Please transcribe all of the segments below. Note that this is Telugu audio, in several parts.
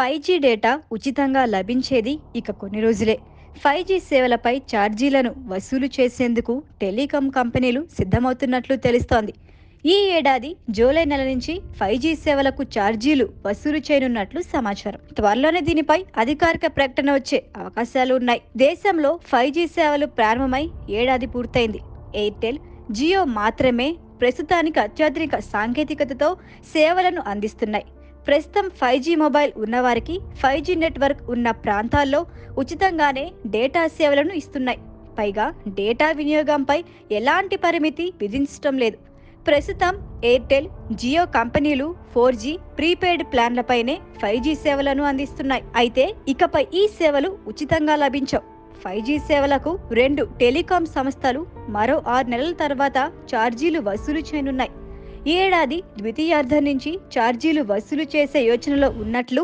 5G డేటా ఉచితంగా లభించేది ఇక కొన్ని రోజులే. 5G సేవలపై ఛార్జీలను వసూలు చేసేందుకు టెలికాం కంపెనీలు సిద్ధమవుతున్నట్లు తెలుస్తోంది. ఈ ఏడాది జూలై నెల నుంచి 5G సేవలకు ఛార్జీలు వసూలు చేయనున్నట్లు సమాచారం. త్వరలోనే దీనిపై అధికారిక ప్రకటన వచ్చే అవకాశాలు ఉన్నాయి. దేశంలో 5G సేవలు ప్రారంభమై ఏడాది పూర్తయింది. ఎయిర్టెల్, జియో మాత్రమే ప్రస్తుతానికి అత్యాధునిక సాంకేతికతతో సేవలను అందిస్తున్నాయి. ప్రస్తుతం 5G మొబైల్ ఉన్నవారికి 5G నెట్వర్క్ ఉన్న ప్రాంతాల్లో ఉచితంగానే డేటా సేవలను ఇస్తున్నాయి. పైగా డేటా వినియోగంపై ఎలాంటి పరిమితి విధించడం లేదు. ప్రస్తుతం ఎయిర్టెల్, జియో కంపెనీలు 4G ప్రీపెయిడ్ ప్లాన్లపైనే 5G సేవలను అందిస్తున్నాయి. అయితే ఇకపై ఈ సేవలు ఉచితంగా లభించవు. 5G సేవలకు 2 టెలికాం సంస్థలు మరో 6 నెలల తర్వాత ఛార్జీలు వసూలు చేయనున్నాయి. ఈ ఏడాది ద్వితీయార్థం నుంచి ఛార్జీలు వసూలు చేసే యోచనలో ఉన్నట్లు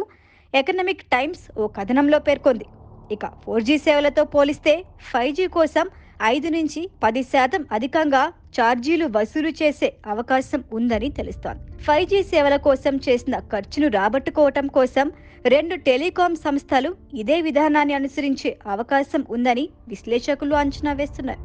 ఎకనామిక్ టైమ్స్ ఓ కథనంలో పేర్కొంది. ఇక 4G సేవలతో పోలిస్తే 5G కోసం 5 నుంచి 10% అధికంగా ఛార్జీలు వసూలు చేసే అవకాశం ఉందని తెలుస్తోంది. 5G సేవల కోసం చేసిన ఖర్చును రాబట్టుకోవటం కోసం 2 టెలికాం సంస్థలు ఇదే విధానాన్ని అనుసరించే అవకాశం ఉందని విశ్లేషకులు అంచనా వేస్తున్నారు.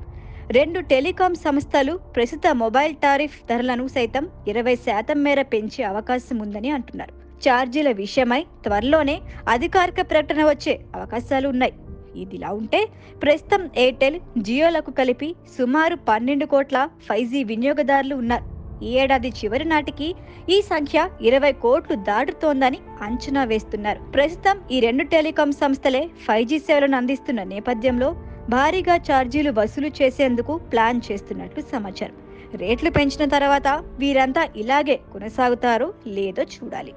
2 టెలికాం సంస్థలు ప్రస్తుత మొబైల్ టారిఫ్ ధరలను సైతం 20% మేర పెంచే అవకాశం ఉందని అంటున్నారు. ఛార్జీల విషయమై త్వరలోనే అధికారిక ప్రకటన వచ్చే అవకాశాలు ఉన్నాయి. ఇదిలా ఉంటే ప్రస్తుతం ఎయిర్టెల్, జియోలకు కలిపి సుమారు 12 కోట్ల 5G వినియోగదారులు ఉన్నారు. ఈ ఏడాది చివరి నాటికి ఈ సంఖ్య 20 కోట్లు దాటుతోందని అంచనా వేస్తున్నారు. ప్రస్తుతం ఈ 2 టెలికాం సంస్థలే 5G సేవలను అందిస్తున్న నేపథ్యంలో భారీగా ఛార్జీలు వసూలు చేసేందుకు ప్లాన్ చేస్తున్నట్లు సమాచారం. రేట్లు పెంచిన తర్వాత వీరంతా ఇలాగే కొనసాగుతారో లేదో చూడాలి.